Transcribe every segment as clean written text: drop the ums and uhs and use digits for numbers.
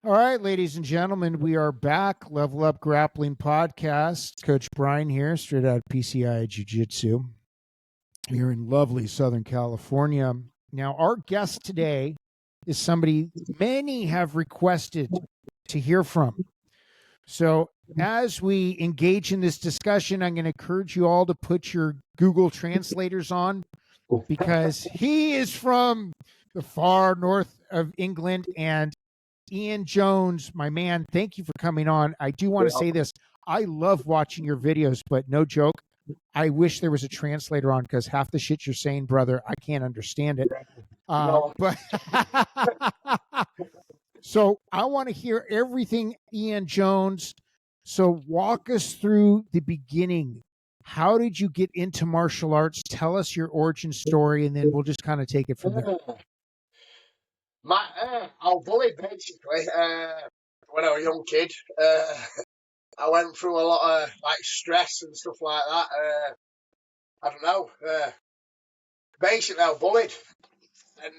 All right, ladies and gentlemen, we are back. Level Up Grappling Podcast. Coach Brian here, straight out of PCI Jiu-Jitsu here in lovely Southern California. Now, our guest today is somebody many have requested to hear from. So as we engage in this discussion, I'm going to encourage you all to put your Google translators on because he is from the far north of England. And Ian Jones, my man, thank you for coming on. I do want to say this. I love watching your videos, but no joke, I wish there was a translator on because half the shit you're saying, brother, I can't understand it. But so I want to hear everything, Ian Jones. So walk us through the beginning. How did you get into martial arts? Tell us your origin story, and then we'll just kind of take it from there. I was bullied basically when I was a young kid. I went through a lot of like stress and stuff like that. I don't know. Basically, I was bullied, and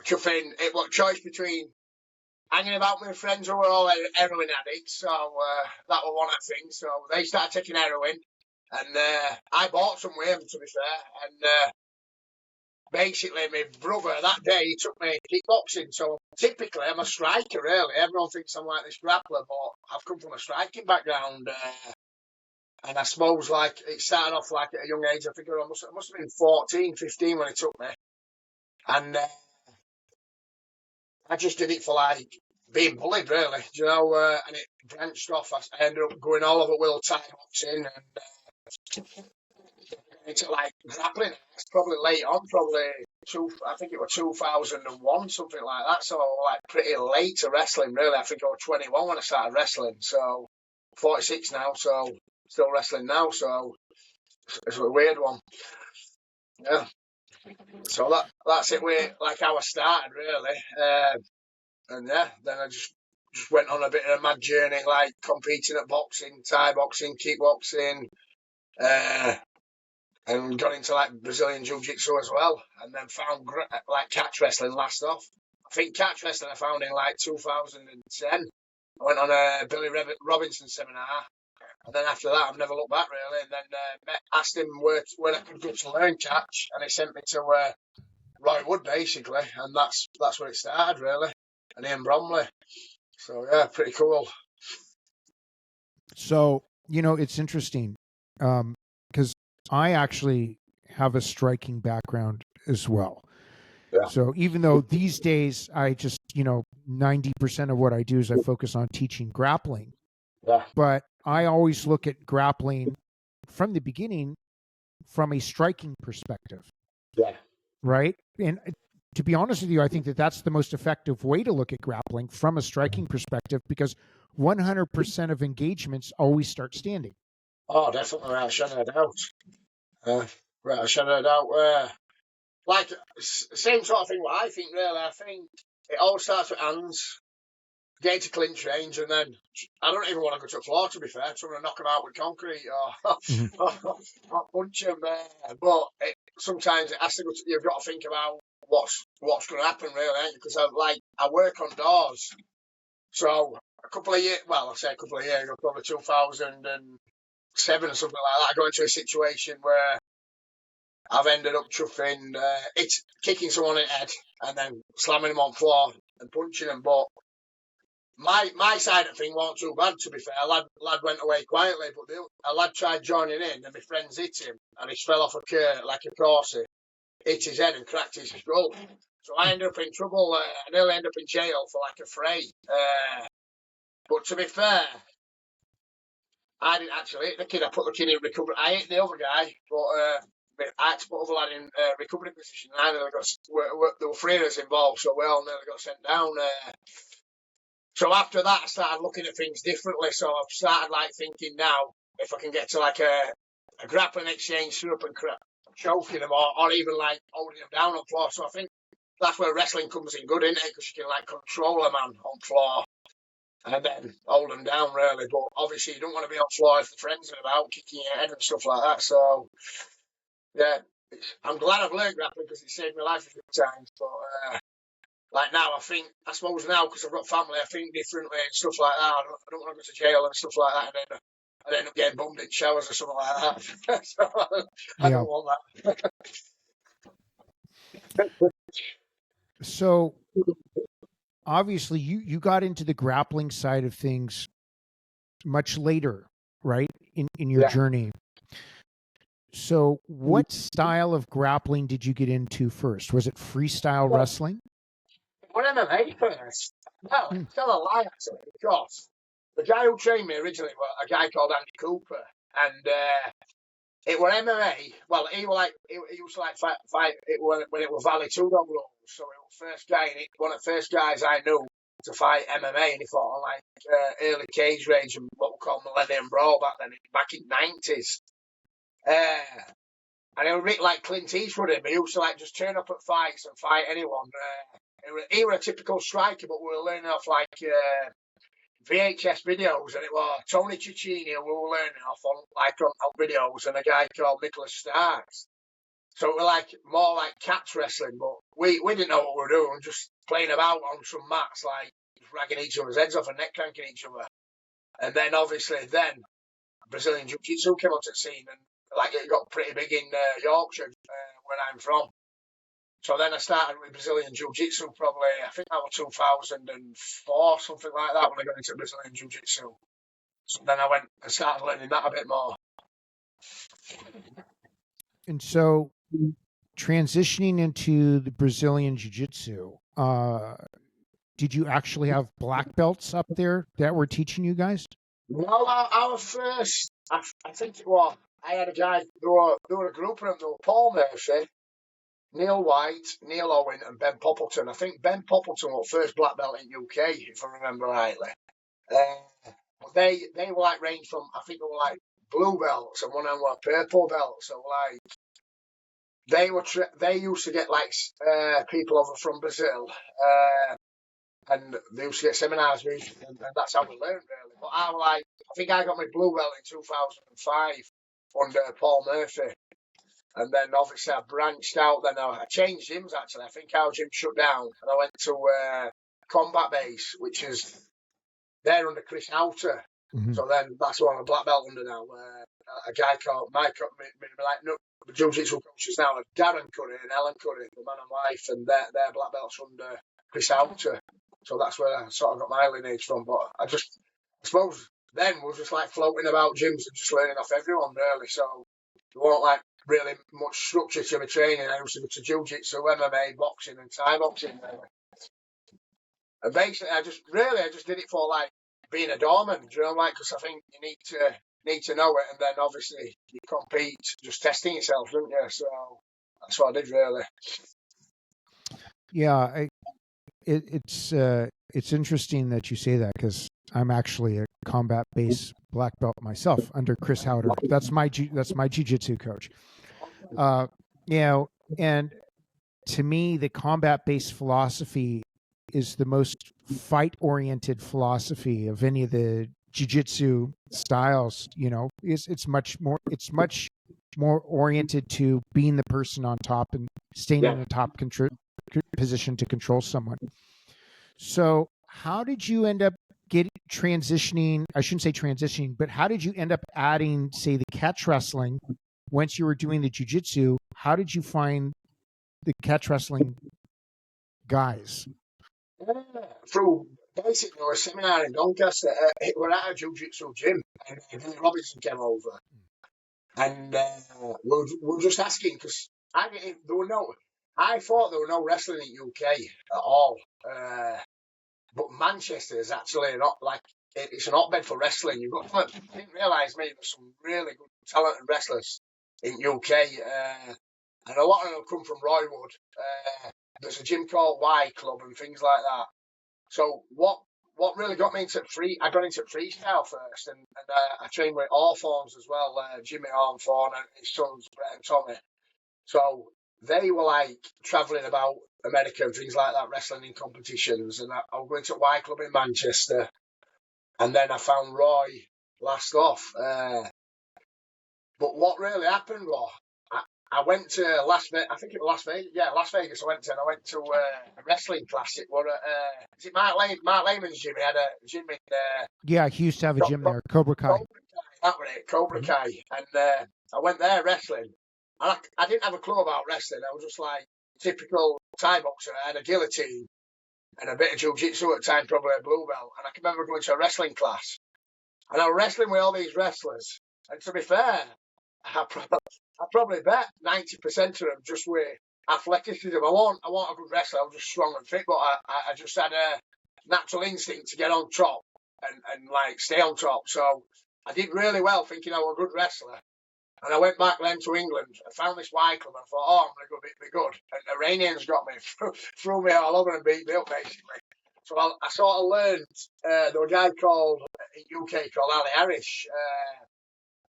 it was a choice between hanging about with friends who were all heroin addicts. So that was one of the things. So they started taking heroin, and I bought some with them, to be fair, and. Basically, my brother that day he took me kickboxing. So typically, I'm a striker. Really, everyone thinks I'm like this grappler, but I've come from a striking background. And I suppose like it started off like at a young age. I think I must have been 14, 15 when he took me, and I just did it for like being bullied, really. Do you know? And it branched off. I ended up going all over World Thai boxing and. Into like grappling, probably late on, I think it was 2001, something like that. So like pretty late to wrestling, really. I think I was 21 when I started wrestling. So 46 now, so still wrestling now. So it's a weird one. Yeah. So that's it. Like how I started, really. And yeah, then I just went on a bit of a mad journey, like competing at boxing, Thai boxing, kickboxing. And got into like Brazilian jiu-jitsu as well, and then found like catch wrestling last off. I think catch wrestling I found in like 2010. I went on a Billy Robinson seminar, and then after that I've never looked back really. And then asked him where I could go to learn catch, and he sent me to Roy Wood basically, and that's where it started really. And Ian Bromley. So yeah, pretty cool. So it's interesting because I actually have a striking background as well. Yeah. So even though these days I just, 90% of what I do is I focus on teaching grappling. Yeah. But I always look at grappling from the beginning from a striking perspective. Yeah. Right? And to be honest with you, I think that that's the most effective way to look at grappling from a striking perspective because 100% of engagements always start standing. Oh, definitely. I shut it out. I shut it out. Like, same sort of thing what I think, really. I think it all starts with hands, get to clinch range, and then I don't even want to go to the floor, to be fair. I want to knock them out with concrete or punch them. But sometimes it has to go you've got to think about what's going to happen, really, because I work on doors. So a couple of years, probably 2007 or something like that, I got into a situation where I've ended up chuffing, kicking someone in the head and then slamming them on the floor and punching them. But my side of thing wasn't too bad, to be fair. Lad went away quietly, but a lad tried joining in and my friends hit him and he fell off a curb like a corset, hit his head and cracked his skull. So I ended up in trouble. I nearly ended up in jail for like a fray. But to be fair, I didn't actually hit the kid. I put the kid in recovery. I hit the other guy, but I had to put other lad in recovery position. And I nearly there were 3 of us involved, so we all nearly got sent down. So after that, I started looking at things differently. So I've started like thinking now, if I can get to like a grappling exchange, through up and choking them, or even like holding them down on floor. So I think that's where wrestling comes in good, isn't it? Because you can like control a man on floor and then hold them down, really. But obviously, you don't want to be on floor if the friends are about kicking your head and stuff like that. So yeah, I'm glad I've learned grappling because it saved my life a few times. But Like now, I suppose now, because I've got family, I think differently and stuff like that. I don't want to go to jail and stuff like that, and then I end up getting bummed in showers or something like that. So I Yeah. don't want that. So obviously you got into the grappling side of things much later, right? In your Yeah. journey. So what style of grappling did you get into first? Was it freestyle wrestling? What MMA first? Well, tell a lie actually, because the guy who trained me originally was a guy called Andy Cooper, and it was MMA. Well, he was like he used to like fight it when it was Valley Two Dog rules. So it was first guy, and one of the first guys I knew to fight MMA, and he fought on like early cage rage and what we call Millennium Brawl back in '90s. And it was a bit like Clint Eastwood. He used to like just turn up at fights and fight anyone. He was a typical striker, but we were learning off like VHS videos, and it was Tony Cicchini who we were learning off on videos, and a guy called Nicholas Starks. So it was like more like catch wrestling, but we didn't know what we were doing. We were just playing about on some mats, like just ragging each other's heads off and neck cranking each other. And then obviously Brazilian jiu-jitsu came onto the scene, and like it got pretty big in Yorkshire, where I'm from. So then I started with Brazilian jiu-jitsu probably, I think that was 2004, something like that, when I got into Brazilian jiu-jitsu. So then I went and started learning that a bit more. And so transitioning into the Brazilian jiu-jitsu, did you actually have black belts up there that were teaching you guys? No, our first, I think it was, I had a guy, there were a group of them, there were Paul Murphy, Neil White, Neil Owen, and Ben Poppleton. I think Ben Poppleton was first black belt in UK, if I remember rightly. They were like ranged from, I think they were like blue belts, and one of them were purple belts. So like they used to get like people over from Brazil, and they used to get seminars with, and that's how we learned really. But I think I got my blue belt in 2005 under Paul Murphy. And then obviously I branched out. Then I changed gyms actually. I think our gym shut down, and I went to Combat Base, which is there under Chris Outer. Mm-hmm. So then that's what I'm a black belt under now. A guy called the jiu-jitsu coaches now are Darren Curry and Ellen Curry, the man and wife, and they're black belts under Chris Outer. So that's where I sort of got my lineage from. But I suppose then we were just like floating about gyms and just learning off everyone really. So there weren't like really much structure to my training. I used to go to jiu-jitsu, MMA, boxing, and Thai boxing. And basically, I just did it for like being a doorman, do you know, like, because I think you need to know it, and then obviously you compete, just testing yourself, don't you? So that's what I did really. Yeah, it's interesting that you say that, because I'm actually a combat base black belt myself under Chris Howder. That's my jiu-jitsu coach. And to me, the combat-based philosophy is the most fight-oriented philosophy of any of the jiu-jitsu styles. It's much more oriented to being the person on top and staying in a top position to control someone. So how did you end up transitioning? I shouldn't say transitioning, but how did you end up adding, say, the catch wrestling? Once you were doing the jiu-jitsu, how did you find the catch wrestling guys? Through basically a seminar in Doncaster. It was at a jiu-jitsu gym, and Billy Robinson came over, and we were just asking, because I thought there were no wrestling in UK at all, but Manchester is actually not like it's an hotbed for wrestling. I didn't realise maybe there's some really good talented wrestlers in UK, and a lot of them come from Roywood. There's a gym called Y Club and things like that. So what really got me into I got into freestyle first, and I trained with Hawthorns as well, Jimmy Hawthorne and his sons Brett and Tommy. So they were like travelling about America and things like that, wrestling in competitions, and I was going to Y Club in Manchester, and then I found Roy last off. But what really happened was I went to Las Vegas. I think it was Las Vegas. Yeah, Las Vegas. I went to a wrestling class. It was is it Mark Lehman's gym? He had a gym in Yeah, he used to have a gym there, Cobra Kai. Cobra Kai. That was it, Cobra Kai. And I went there wrestling. And I didn't have a clue about wrestling. I was just like typical Thai boxer. I had a guillotine and a bit of jiu-jitsu at the time, probably a blue belt. And I can remember going to a wrestling class. And I was wrestling with all these wrestlers. And to be fair, I probably bet 90% of them just with athleticism. I want a good wrestler. I was just strong and fit, but I just had a natural instinct to get on top and like stay on top. So I did really well thinking I was a good wrestler. And I went back then to England. I found this Y club and I thought, oh, I'm going to be good. And the Iranians got me, threw me all over and beat me up, basically. So I sort of learned, there was a guy called, in UK, called Ali Harris,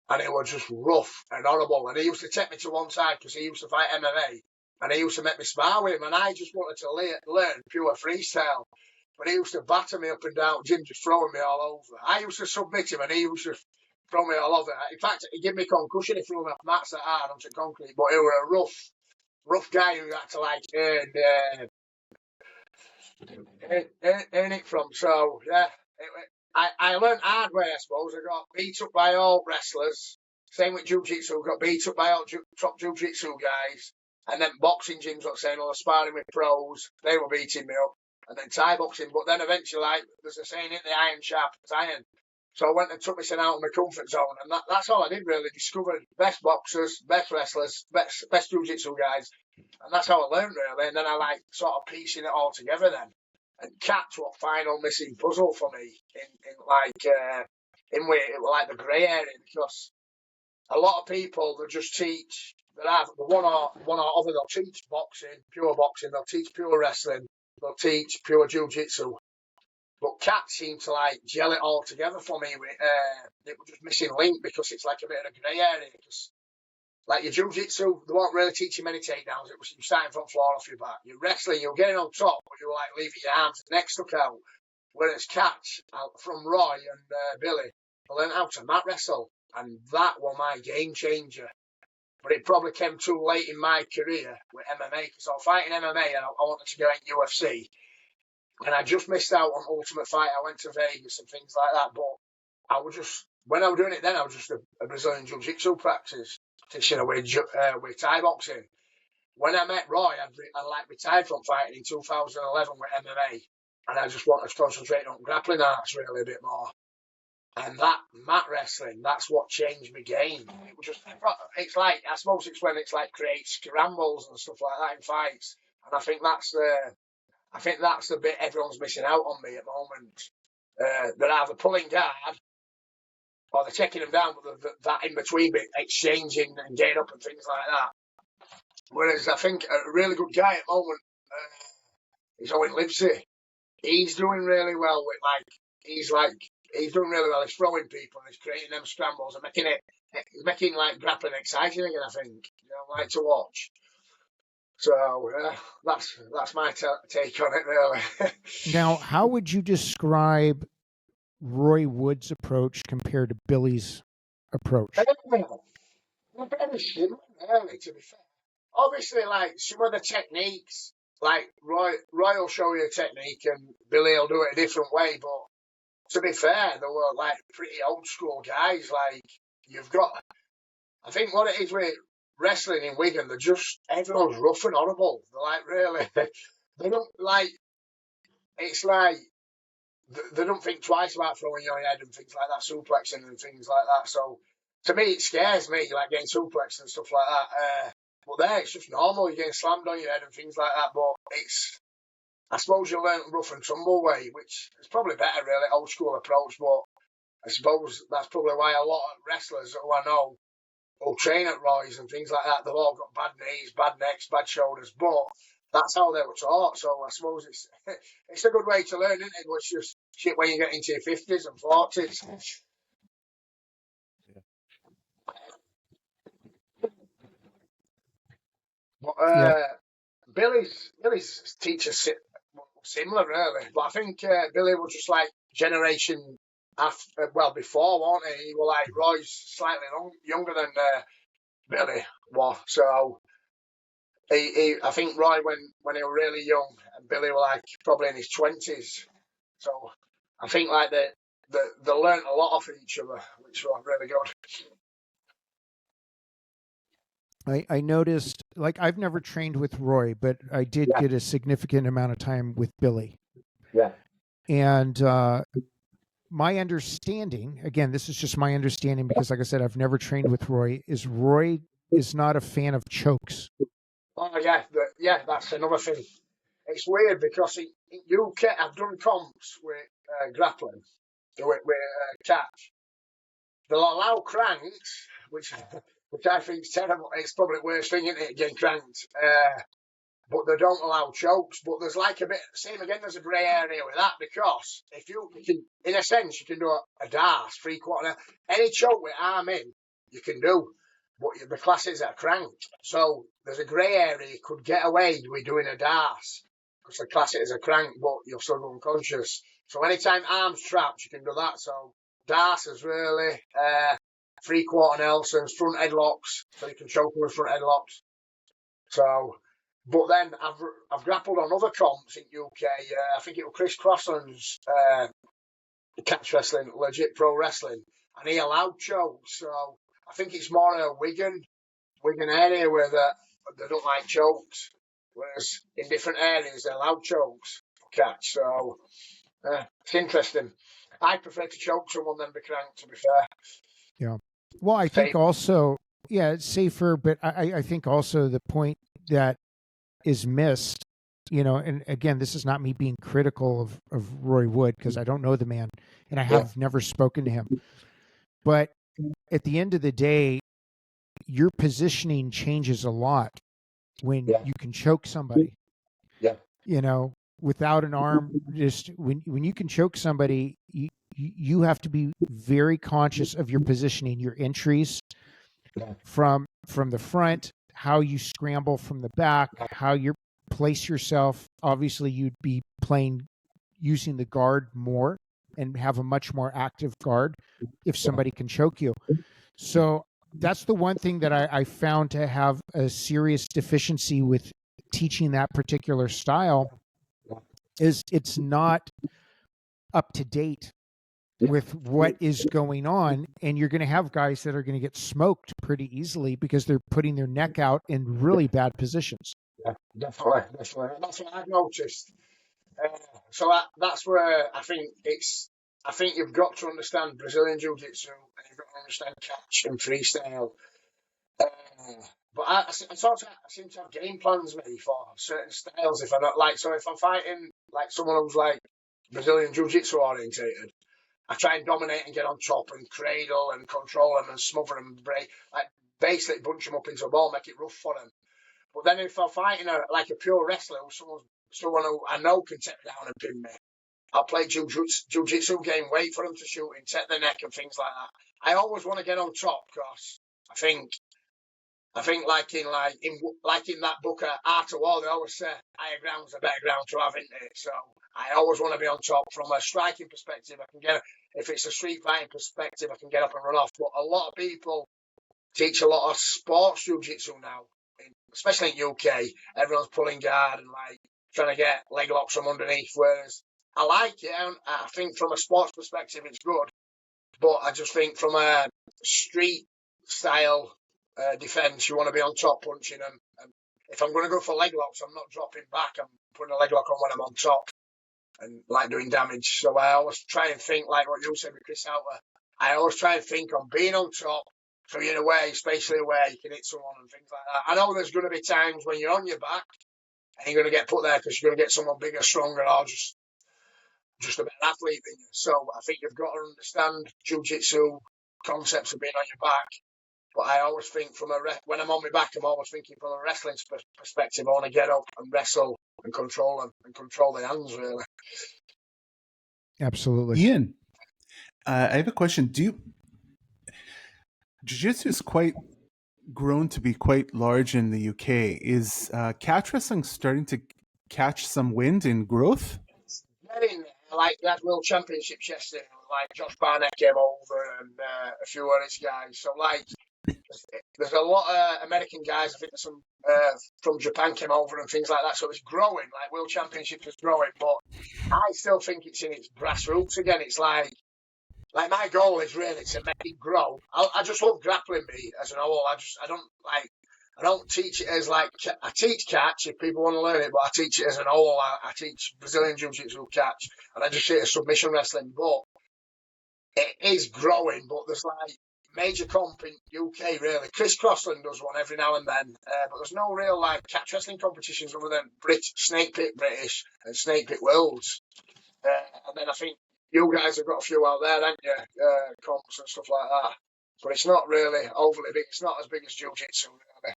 and it was just rough and horrible. And he used to take me to one side because he used to fight MMA. And he used to make me spar with him. And I just wanted to learn pure freestyle. But he used to batter me up and down, Jim, just throwing me all over. I used to submit him and he used to throw me all over. In fact, he gave me concussion. He threw me off mats that hard onto concrete. But he was a rough guy who had to like earn it from. So, yeah, I learned hard way, I suppose. I got beat up by all wrestlers. Same with jiu-jitsu. Got beat up by all top jiu-jitsu guys. And then boxing gyms got saying, oh, sparring with pros. They were beating me up. And then Thai boxing. But then eventually, like, there's a saying, the iron sharp as iron. So I went and took myself out of my comfort zone. And that's all I did, really. Discovered best boxers, best wrestlers, best jiu-jitsu guys. And that's how I learned, really. And then I, like, sort of piecing it all together then. And catch what final missing puzzle for me in like the grey area, because a lot of people that just teach that have the one or other, they'll teach boxing, pure boxing, they'll teach pure wrestling, they'll teach pure jiu-jitsu. But cats seem to like gel it all together for me. It was just missing link because it's like a bit of a grey area. Because like your jiu-jitsu, they won't really teach you many takedowns. It was you starting from floor off your back. Your wrestling, you're getting on top, but you're like leaving your arms and neck stuck out. Whereas catch from Roy and Billy, I learned how to mat wrestle, and that was my game changer. But it probably came too late in my career with MMA, because I was fighting MMA and I wanted to go in UFC. And I just missed out on Ultimate Fight. I went to Vegas and things like that. But I was just, when I was doing it then, I was just a Brazilian Jiu-Jitsu practitioner with Thai boxing. When I met Roy, I like retired from fighting in 2011 with MMA. And I just wanted to concentrate on grappling arts really a bit more. And that mat wrestling, that's what changed my game. It was just, it's like, I suppose it's when it's like create scrambles and stuff like that in fights. And I think that's the bit everyone's missing out on me at the moment. They're either pulling guard or they're taking them down, but that in between bit, exchanging and getting up and things like that. Whereas I think a really good guy at the moment is Owen Livesey. He's doing really well with he's doing really well. He's throwing people and he's creating them scrambles and making like grappling exciting again. I think like to watch. So that's my take on it, really. Now, how would you describe Roy Wood's approach compared to Billy's approach? They're very similar, really, to be fair. Obviously, like some of the techniques, like Roy will show you a technique and Billy will do it a different way. But to be fair, they were like pretty old school guys. Like I think what it is with wrestling in Wigan, everyone's rough and horrible. They're like really, they don't like. It's like they don't think twice about throwing your head and things like that, suplexing and things like that. So to me, it scares me, like getting suplexed and stuff like that. But there, it's just normal. You're getting slammed on your head and things like that. But I suppose you learn rough and tumble way, which is probably better, really, old school approach. But I suppose that's probably why a lot of wrestlers who I know who train at Roy's and things like that, they've all got bad knees, bad necks, bad shoulders. But that's how they were taught. So I suppose it's a good way to learn, isn't it? But it's just shit when you get into your 50s and 40s. But Billy's teachers similar, really. But I think Billy was just like generation before, wasn't he? He was like Roy's slightly younger than Billy was. So I think Roy when he was really young, and Billy was like probably in his 20s. So I think like they learnt a lot off each other, which was really good. I noticed, like, I've never trained with Roy, but I did Yeah. get a significant amount of time with Billy. Yeah. And my understanding, again, this is just my understanding because, like I said, I've never trained with Roy, is not a fan of chokes. Oh yeah, that's another thing. It's weird because in UK I've done comps with grappling with catch. They'll allow cranks, which I think is terrible. It's probably the worst thing, isn't it, getting cranked? But they don't allow chokes. But there's like a bit, same again, there's a grey area with that because if you can, in a sense, you can do a dance, 3/4. Any choke with arm in, you can do. But the class is a crank. So there's a grey area you could get away with doing a dance because the class is a crank, but you're still unconscious. So anytime arms trapped, you can do that. So dance is really 3/4 Nelsons, front headlocks, so you can choke them with front headlocks. So, but then I've grappled on other comps in UK. I think it was Chris Crossland's catch wrestling, legit pro wrestling, and he allowed chokes. So I think it's more a Wigan area where they don't like chokes, whereas in different areas they allow chokes for catch. So it's interesting. I prefer to choke someone than be cranked, to be fair. Yeah. Well, I think also, yeah, it's safer, but I think also the point that is missed, and again, this is not me being critical of Roy Wood because I don't know the man and I have never spoken to him. But at the end of the day, your positioning changes a lot when you can choke somebody. Yeah. Without an arm, just when you can choke somebody, you have to be very conscious of your positioning, your entries from the front, how you scramble from the back, how you place yourself. Obviously, you'd be using the guard more and have a much more active guard if somebody can choke you. So that's the one thing that I found to have a serious deficiency with teaching that particular style is it's not up to date with what is going on, and you're going to have guys that are going to get smoked pretty easily because they're putting their neck out in really bad positions. Yeah, definitely. That's what I've noticed. So that's where I think you've got to understand Brazilian Jiu-Jitsu and you've got to understand catch and freestyle. But I seem to have game plans maybe for certain styles if I'm not so if I'm fighting like someone who's like Brazilian Jiu-Jitsu orientated, I try and dominate and get on top and cradle and control them and smother them and break, like basically bunch them up into a ball, make it rough for them. But then if I'm fighting like a pure wrestler, someone who I know can take me down and pin me, I'll play jiu-jitsu game, wait for them to shoot and take their neck and things like that. I always want to get on top because I think like in that book Art of War, they always say higher ground's a better ground to have, isn't it? So I always want to be on top from a striking perspective. I can get, if it's a street fighting perspective, I can get up and run off. But a lot of people teach a lot of sports jiu-jitsu now, especially in UK. Everyone's pulling guard and like trying to get leg locks from underneath. Whereas I like it, and I think from a sports perspective it's good. But I just think from a street style defence, you want to be on top punching them. And if I'm going to go for leg locks, I'm not dropping back. I'm putting a leg lock on when I'm on top and like doing damage. So I always try and think like what you said with Chris Outer. I always try and think on being on top, so you're in a way, spatially aware, you can hit someone and things like that. I know there's going to be times when you're on your back and you're going to get put there because you're going to get someone bigger, stronger, or just a better athlete than you. So I think you've got to understand jiu-jitsu concepts of being on your back. But I always think when I'm on my back, I'm always thinking from a wrestling perspective. I want to get up and wrestle and control them and control the hands, really. Absolutely. Ian, I have a question. Jiu-jitsu is quite grown to be quite large in the UK. Is catch wrestling starting to catch some wind in growth? Getting there, like that World Championships yesterday, like Josh Barnett came over and a few of his guys. So like there's a lot of American guys. I think there's some from Japan came over and things like that. So it's growing. Like World Championship is growing, but I still think it's in its grassroots again. It's like my goal is really to make it grow. I just love grappling me as an whole. I don't teach it as like, I teach catch if people want to learn it, but I teach it as an whole. I teach Brazilian Jiu-Jitsu catch, and I just see it as submission wrestling. But it is growing, but there's like major comp in UK really. Chris Crossland does one every now and then, but there's no real like catch wrestling competitions other than Snake Pit British and Snake Pit Worlds. And then I think you guys have got a few out there, haven't you? Comps and stuff like that. But it's not really overly big. It's not as big as Jiu-Jitsu really.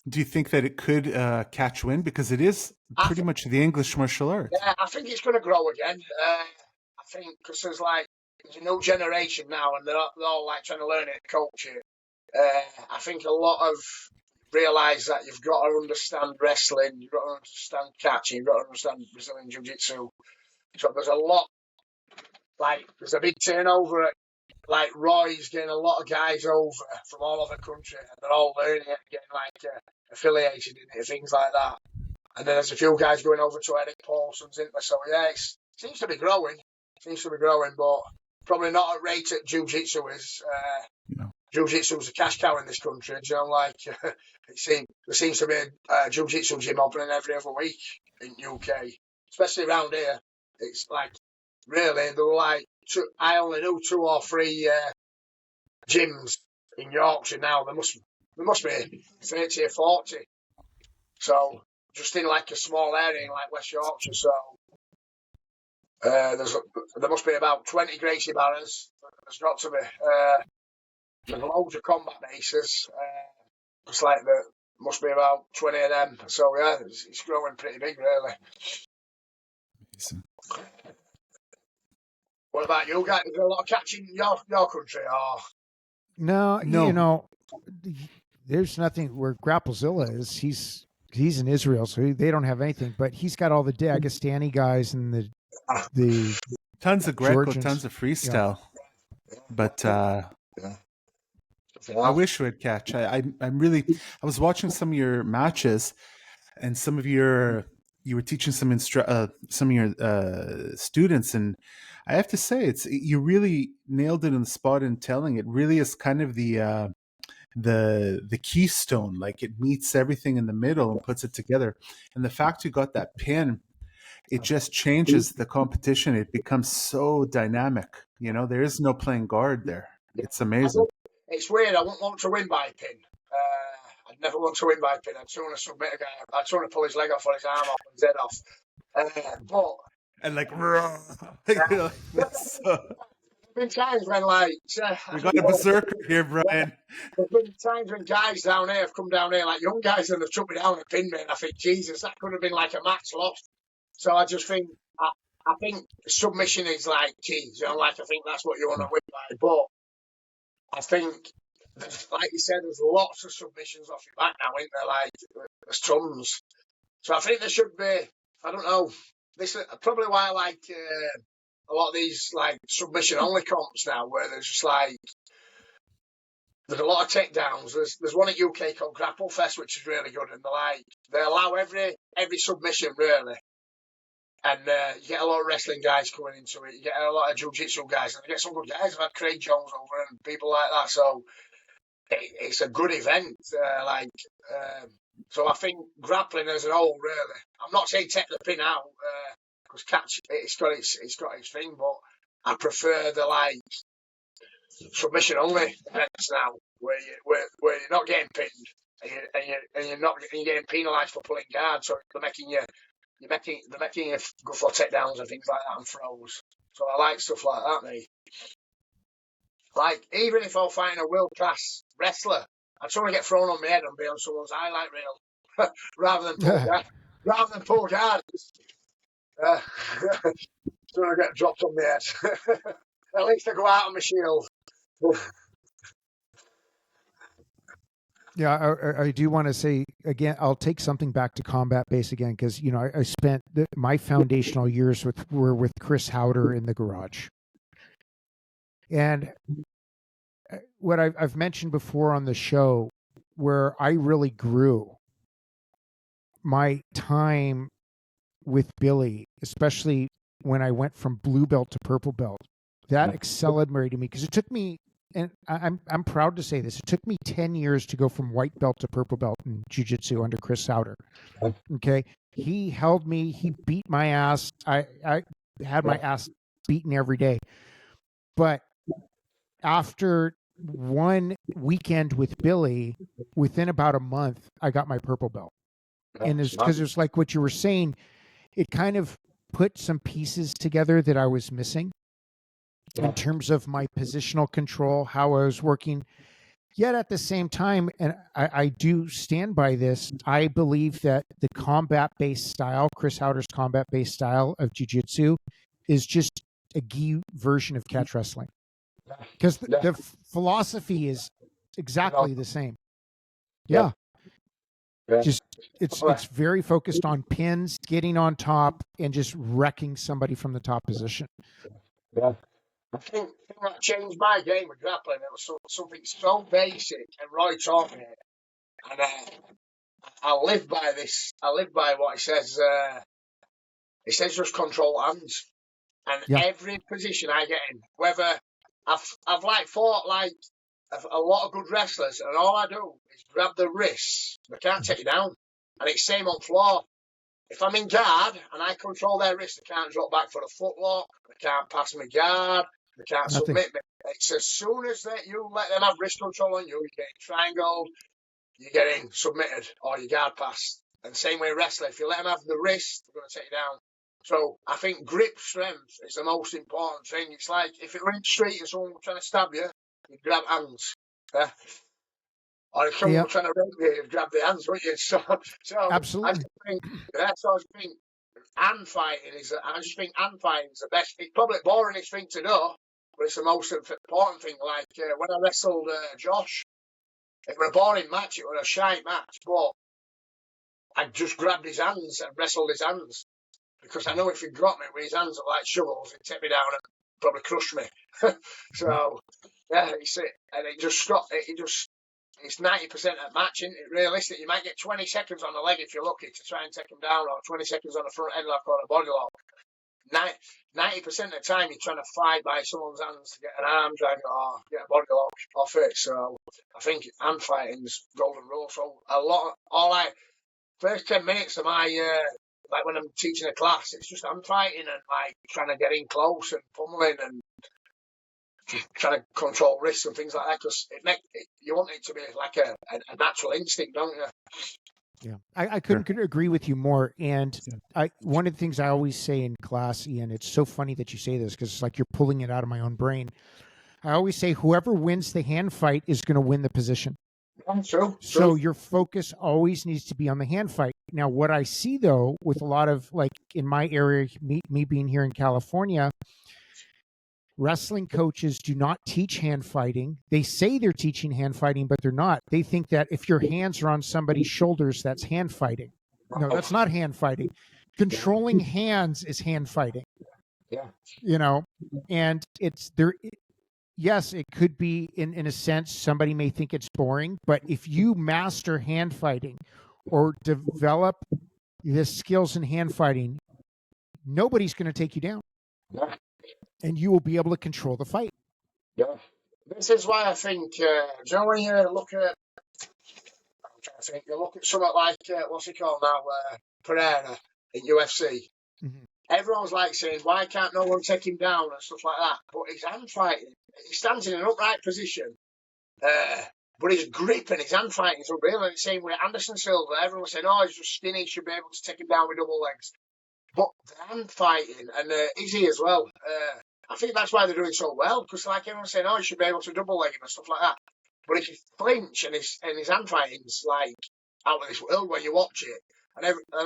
Do you think that it could catch wind? Because it is pretty much the English martial art. Yeah, I think it's going to grow again. I think because there's a new generation now, and they're all like trying to learn it and coach it. I think a lot of realise that you've got to understand wrestling, you've got to understand catching, you've got to understand Brazilian Jiu-Jitsu. So there's a lot, there's a big turnover at, Roy's getting a lot of guys over from all over the country, and they're all learning it, getting affiliated in it, things like that. And then there's a few guys going over to Eric Paulson's, isn't there? So yeah, it seems to be growing. But probably not at rate that Jiu-Jitsu is. No. Jiu-Jitsu's a cash cow in this country. Do you know, there seems to be a Jiu-Jitsu gym opening every other week in UK, especially around here. It's really, there were I only knew 2 or 3 gyms in Yorkshire now. There must be 30 or 40. So just in a small area in West Yorkshire. So there must be about 20 Gracie barras. There's got to be. There's loads of combat bases. It's there must be about 20 of them. So yeah, it's growing pretty big, really. Amazing. What about you guys? Is there a lot of catching in your country? Or? No, you know, there's nothing where Grapplezilla is. He's in Israel, so they don't have anything. But he's got all the Dagestani guys and the tons of Greco, Georgians. tons of freestyle. Yeah. But I wish we'd catch. I'm really. I was watching some of your matches, and you were teaching some of your students, and I have to say, you really nailed it on the spot in telling. It really is kind of the keystone. It meets everything in the middle and puts it together. And the fact you got that pin, it just changes the competition. It becomes so dynamic. There is no playing guard there. It's amazing. It's weird. I wouldn't want to win by pin. I'd never want to win by pin. I'd just want to submit a guy. I'd just want to pull his leg off or his arm off or his head off. But and there's been times when we got a berserker here, Brian. There's been times when guys down here have come down here, young guys, and they've chucked me down and pinned me, and I think, Jesus, that could have been a match lost. So I just think, I think submission is key. I think that's what you want to win by. But I think, like you said, there's lots of submissions off your back now, isn't there? There's tons. So I think there should be, I don't know, this is probably why I like a lot of these submission only comps now, where there's just there's a lot of takedowns. There's one at UK called Grapple Fest, which is really good, and they allow every submission really, and you get a lot of wrestling guys coming into it. You get a lot of jiu-jitsu guys, and you get some good guys. I've had Craig Jones over and people like that. So it's a good event. So I think grappling as an whole, really. I'm not saying take the pin out, because catch it's got its thing, but I prefer the submission only events now, where you're not getting pinned and you're getting penalised for pulling guard. So they're making you go for takedowns and things like that and throws. So I like stuff like that, mate. Even if I'm fighting a world class wrestler, I just want to get thrown on my head and be on someone's highlight reel rather than pull guard. So I get dropped on my head. At least I go out on my shield. Yeah, I do want to say again, I'll take something back to combat base again, because I spent my foundational years were with Chris Howder in the garage, and what I've mentioned before on the show, where I really grew my time with Billy, especially when I went from blue belt to purple belt, that accelerated me because it took me, and I'm proud to say this, it took me 10 years to go from white belt to purple belt in jiu-jitsu under Chris Souter. Okay. He held me, he beat my ass. I had my ass beaten every day. But after one weekend with Billy, within about a month, I got my purple belt. And it's because it's like what you were saying, it kind of put some pieces together that I was missing in terms of my positional control, how I was working. Yet at the same time, and I do stand by this, I believe that the combat-based style, Chris Howder's combat-based style of jiu-jitsu is just a gi version of catch wrestling. Because the philosophy is exactly the same. Yeah. Just it's very focused on pins, getting on top, and just wrecking somebody from the top position. Yeah. I think that changed my game with grappling. It was something so basic, and Roy taught me it. And I live by this. I live by what he says. He says just control hands. And every position I get in, whether I've like fought like a lot of good wrestlers, and all I do is grab the wrists. They can't take you down. And it's same on floor. If I'm in guard and I control their wrist, they can't drop back for a footlock. They can't pass me guard. They can't submit me. It's as soon as you let them have wrist control on you, you're getting triangled, you're getting submitted, or you guard pass. And same way wrestling, if you let them have the wrist, they're going to take you down. So I think grip strength is the most important thing. It's like if you're in the street and someone trying to stab you, you grab hands. Or if someone trying to rape you, you'd grab the hands, wouldn't you? So absolutely. I just think hand fighting is the best. It's probably the boringest thing to do, but it's the most important thing. Like when I wrestled Josh, it was a boring match, it was a shite match, but I just grabbed his hands and wrestled his hands. Because I know if he got me with his hands up like shovels, he'd take me down and probably crush me. So, and it just stopped. It's 90% at match, isn't it? Realistic, you might get 20 seconds on the leg if you're lucky to try and take him down, or 20 seconds on the front headlock or a body lock. 90% of the time, you're trying to fight by someone's hands to get an arm drag or get a body lock off it. So, I think hand fighting's golden rule. So, first 10 minutes of my like when I'm teaching a class, it's just hand fighting and like trying to get in close and pummeling and trying to control wrists and things like that. Because you want it to be like a natural instinct, don't you? Yeah, I couldn't agree with you more. And one of the things I always say in class, Ian, it's so funny that you say this because it's like you're pulling it out of my own brain. I always say whoever wins the hand fight is going to win the position. True. So your focus always needs to be on the hand fight. Now, what I see, though, with a lot of, like, in my area, me being here in California, wrestling coaches do not teach hand fighting. They say they're teaching hand fighting, but they're not. They think that if your hands are on somebody's shoulders, that's hand fighting. No, that's not hand fighting. Controlling hands is hand fighting. Yeah. And it's there. Yes, it could be in a sense, somebody may think it's boring, but if you master hand fighting or develop the skills in hand fighting, nobody's going to take you down. Yeah. And you will be able to control the fight. Yeah. This is why I think, when you look at, I'm trying to think, you look at something like, what's he called now, Pereira in UFC. Mm-hmm. Everyone's like saying, why can't no one take him down and stuff like that? But he's hand fighting. He stands in an upright position, but his grip and his hand fighting is unreal. And the same way Anderson Silva, everyone's saying, he's just skinny, he should be able to take him down with double legs. But the hand fighting, and Izzy as well, I think that's why they're doing so well, because like everyone's saying, he should be able to double leg him and stuff like that. But if you flinch and his hand fighting's like out of this world when you watch it, and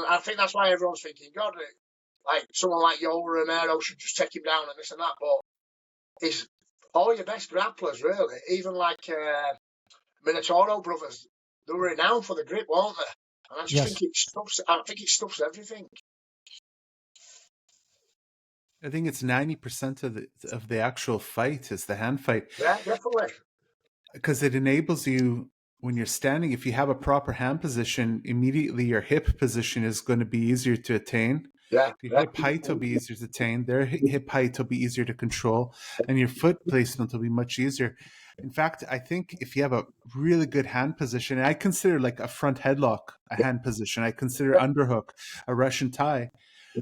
I think that's why everyone's thinking, God, like someone like Yoel Romero should just take him down and this and that. But it's all your best grapplers, really. Even like Minotauro brothers, they were renowned for the grip, weren't they? And I just think it stuffs everything. I think it's 90% of the actual fight is the hand fight. Yeah, definitely. because it enables you when you're standing. If you have a proper hand position, immediately your hip position is going to be easier to attain. Yeah, Your yeah, hip height will be easier to attain. Their hip height will be easier to control, and your foot placement will be much easier. In fact, I think if you have a really good hand position, and I consider like a front headlock a hand position, I consider underhook a Russian tie.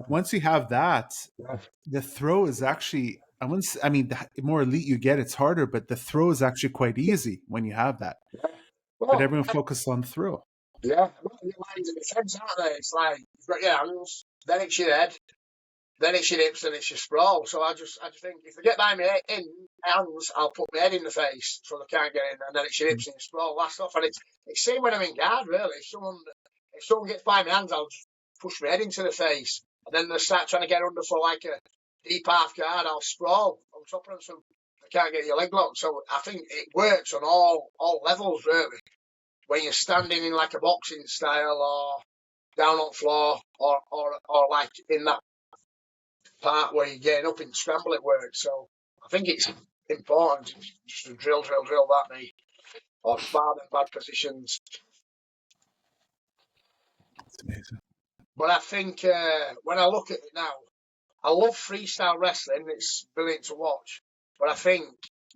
Once you have that, yeah. the throw is actually, I mean, the more elite you get, it's harder, but the throw is actually quite easy when you have that. But Well, everyone focuses on throw. yeah, well, your lines of defence, aren't they? It's like you've got your hands, then it's your head, then it's your hips, then it's your sprawl. So I just think if they get by me in hands, I'll put my head in the face so they can't get in, and then it's your hips and your sprawl last off. And it's same when I'm in guard, really. If someone gets by my hands, I'll just push my head into the face, and then they start trying to get under for like a deep half guard. I'll sprawl on top of them so they can't get your leg locked. So I think it works on all levels, really. When you're standing in like a boxing style or down on the floor or like in that part where you're getting up and scramble, it works. So I think it's important just to drill that knee or spar in bad positions. It's amazing. But I think when I look at it now, I love freestyle wrestling. It's brilliant to watch. But I think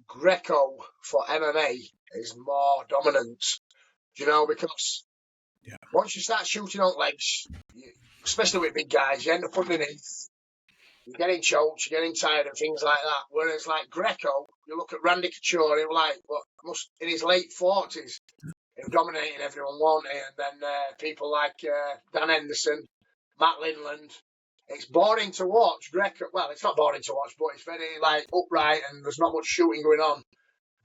Greco for MMA is more dominant. You know, because once you start shooting on legs, especially with big guys, you end up underneath. You're getting choked, you're getting tired and things like that. Whereas like Greco, you look at Randy Couture, he was like, in his late 40s, he was dominating everyone, wasn't he? And then people like Dan Henderson, Matt Linland. It's boring to watch Greco. Well, it's not boring to watch, but it's very like upright and there's not much shooting going on.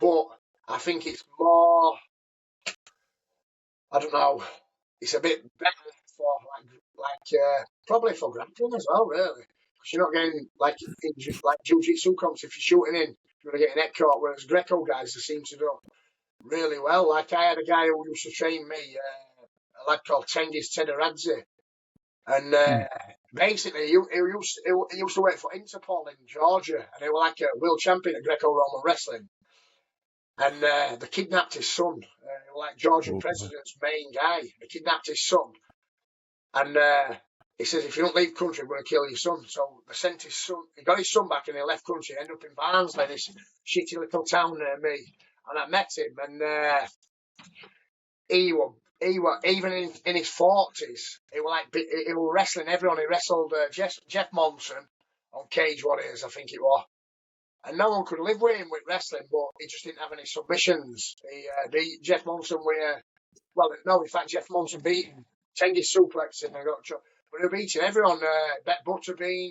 But I think it's more, I don't know, it's a bit better for probably for grappling as well, really. Because you're not getting like jiu-jitsu comps. If you're shooting in, you're going to get your neck caught. Whereas Greco guys, they seem to do really well. Like I had a guy who used to train me, a lad called Tengiz Tederadze, and basically he used to work for Interpol in Georgia, and he was like a world champion at Greco-Roman wrestling. And they kidnapped his son, like Georgian president's main guy. They kidnapped his son. And he says, if you don't leave country, we're going to kill your son. So they sent his son. He got his son back and he left country. Ended up in Barnsley, this shitty little town near me. And I met him. And he was even in his 40s. He was wrestling everyone. He wrestled Jeff Monson on Cage Warriors, I think it was. And no one could live with him with wrestling, but he just didn't have any submissions. He beat Jeff Monson with in fact, Jeff Monson beat him. Tengiz suplex him and but he was beating everyone. Bet Butterbean,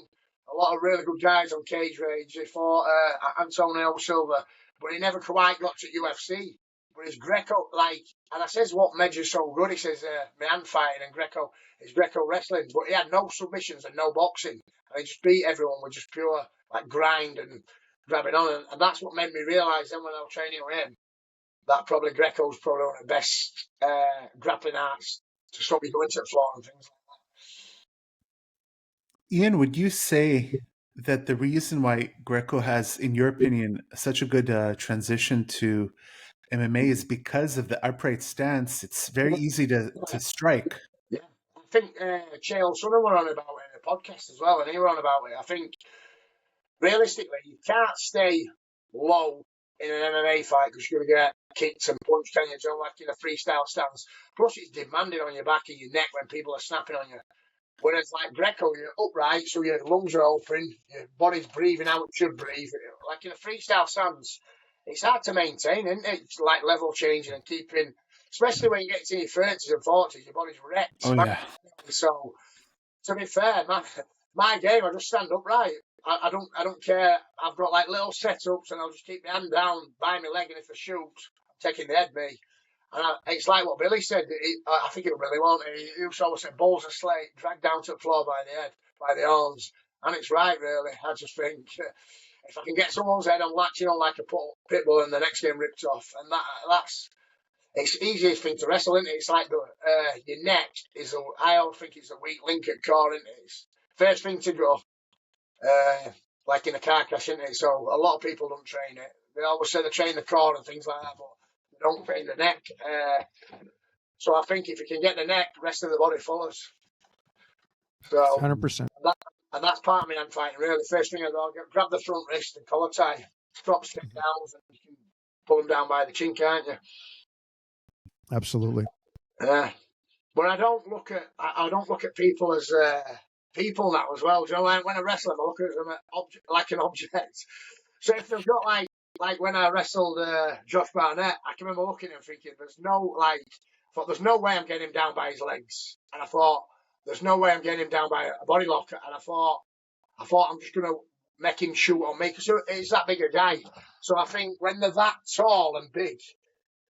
a lot of really good guys on Cage Rage. He fought Antonio Silva, but he never quite got to UFC. But his Greco, and I says, what made you so good? He says, my hand fighting and Greco, his Greco wrestling. But he had no submissions and no boxing. And he just beat everyone with just pure grind and grabbing on. And that's what made me realise then when I was training with him, that probably Greco's probably one of the best grappling arts to stop you going to the floor and things like that. Ian, would you say that the reason why Greco has, in your opinion, such a good transition to MMA is because of the upright stance? It's very easy to strike. Yeah, I think Chael Sonnen were on about it in the podcast as well, and he were on about it. I think realistically, you can't stay low in an MMA fight because you're going to get kicked and punched, can you? Like in a freestyle stance. Plus, it's demanding on your back and your neck when people are snapping on you. Whereas, like Greco, you're upright, so your lungs are open, your body's breathing how it should breathe. Like in a freestyle stance, it's hard to maintain, isn't it? It's like level changing and keeping, especially when you get to your 30s and 40s, your body's wrecked. Oh, yeah. So, to be fair, my game, I just stand upright. I don't care. I've got like little setups, and I'll just keep my hand down by my leg, and if I shoot, I'm taking the head me. And it's like what Billy said. I think it was Billy, wasn't it? He used to always say, balls of slate, dragged down to the floor by the head, by the arms. And it's right, really. I just think if I can get someone's head, I'm latching on like a pit bull, and the next game ripped off. And that's it's the easiest thing to wrestle, isn't it? It's like your neck is, I always think it's a weak link at core, isn't it? It's first thing to go. Like in a car crash, isn't it? So a lot of people don't train it. They always say they train the core and things like that, but don't fit in the neck. So I think if you can get the neck, the rest of the body follows. So 100%. and that's part of me I'm fighting, really. First thing I go, grab the front wrist and collar tie. Drop straight down, and you can pull them down by the chin, can't you? Absolutely. But I don't look at people as people now as well. Do you know, like when I wrestle them, I look at them like an object. So if they've got like when I wrestled Josh Barnett, I can remember looking at him thinking, there's no way I'm getting him down by his legs. And I thought, there's no way I'm getting him down by a body locker. And I thought I'm just going to make him shoot or make so he's that big a guy. So I think when they're that tall and big,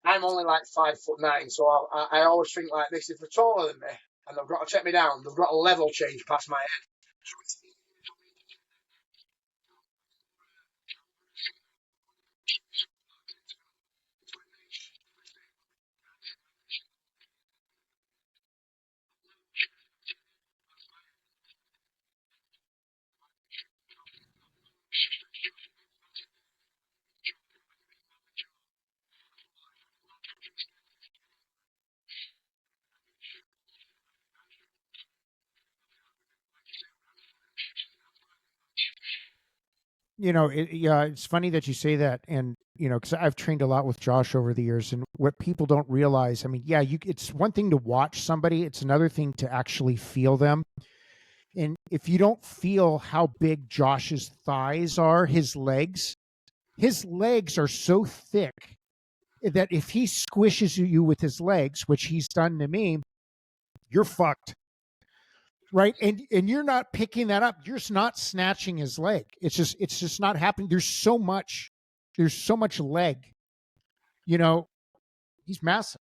I'm only like 5'9", so I always think like this: if they're taller than me and they've got to take me down, they've got a level change past my head. It's funny that you say that. And, because I've trained a lot with Josh over the years, and what people don't realize, I mean, it's one thing to watch somebody. It's another thing to actually feel them. And if you don't feel how big Josh's thighs are, his legs are so thick that if he squishes you with his legs, which he's done to me, you're fucked. Right. And you're not picking that up. You're just not snatching his leg. It's just not happening. There's so much leg, he's massive.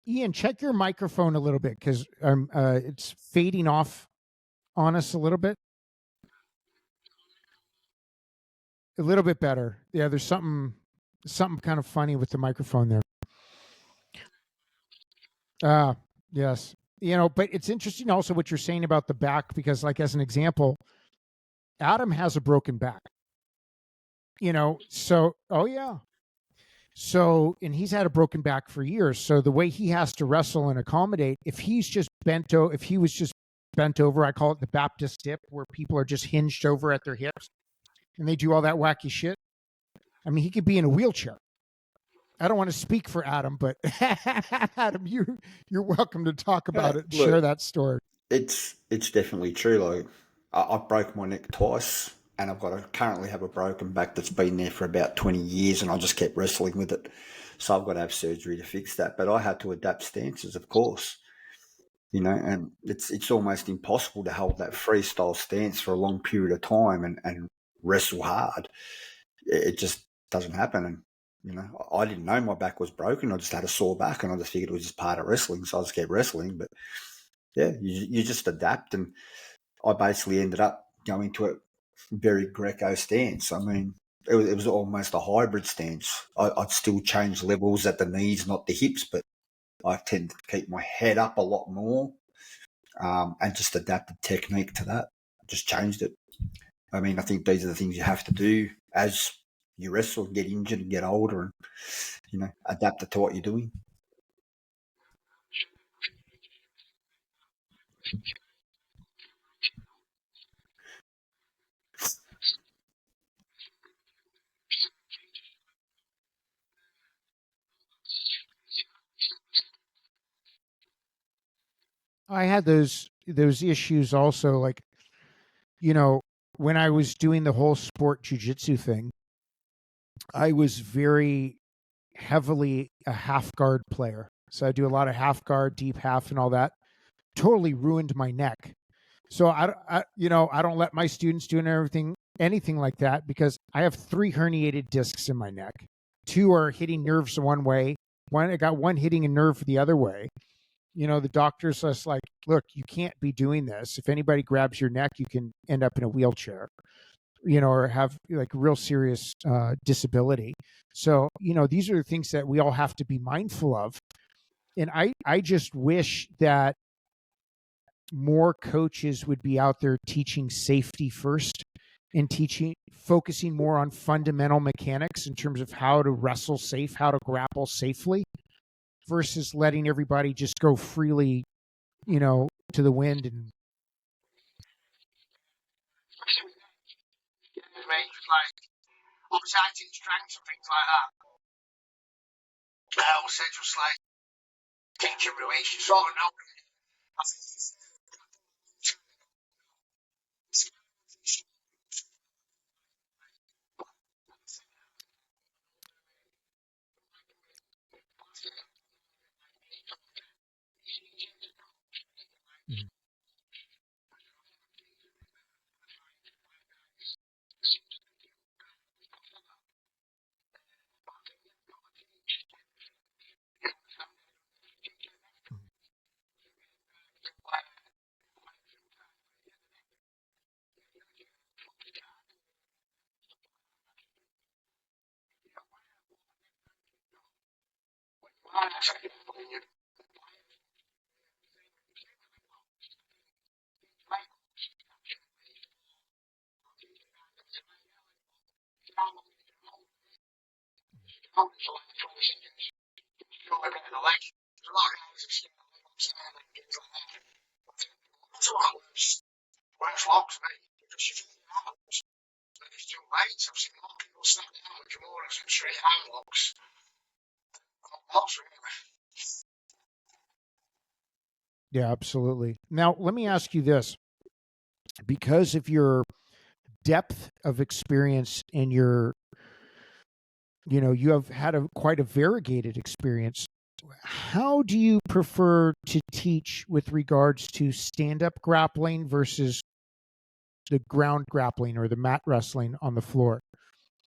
Ian, check your microphone a little bit because it's fading off on us a little bit. A little bit better. Yeah, there's something kind of funny with the microphone there. Yes. But it's interesting also what you're saying about the back, because like as an example, Adam has a broken back. So So, and he's had a broken back for years. So the way he has to wrestle and accommodate, if he was just bent over, I call it the Baptist dip, where people are just hinged over at their hips and they do all that wacky shit. I mean, he could be in a wheelchair. I don't want to speak for Adam, but Adam, you're welcome to talk about it and share that story. It's definitely true. Like I broke my neck twice, and currently have a broken back that's been there for about 20 years, and I just kept wrestling with it. So I've got to have surgery to fix that. But I had to adapt stances, of course. And it's almost impossible to hold that freestyle stance for a long period of time and wrestle hard. It just doesn't happen. And I didn't know my back was broken. I just had a sore back, and I just figured it was just part of wrestling. So I just kept wrestling. But yeah, you just adapt. And I basically ended up going to a very Greco stance. I mean, it was almost a hybrid stance. I'd still change levels at the knees, not the hips, but I tend to keep my head up a lot more, and just adapted technique to that. Just changed it. I mean, I think these are the things you have to do as you wrestle and get injured and get older, and adapt it to what you're doing. I had those issues also, like, when I was doing the whole sport jiu-jitsu thing, I was very heavily a half guard player. So I do a lot of half guard, deep half and all that. Totally ruined my neck. So I don't let my students do anything like that, because I have 3 herniated discs in my neck. 2 are hitting nerves one way. I got one hitting a nerve the other way. The doctor's just like, look, you can't be doing this. If anybody grabs your neck, you can end up in a wheelchair, or have like real serious disability. So, these are the things that we all have to be mindful of. And I just wish that more coaches would be out there teaching safety first and focusing more on fundamental mechanics in terms of how to wrestle safe, how to grapple safely, versus letting everybody just go freely, to the wind. And like upsetting strengths and things like that. I always say just like catch and release. You sort of know. Works locks, mate. Because you feel the arms. Then it's too late. I've seen a lot of people snap down with Kimuras and straight arm locks. Locks, really. yeah, absolutely. Now, let me ask you this. Because of your depth of experience and you have had quite a variegated experience, how do you prefer to teach with regards to stand-up grappling versus the ground grappling or the mat wrestling on the floor?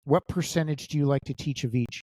What percentage do you like to teach of each?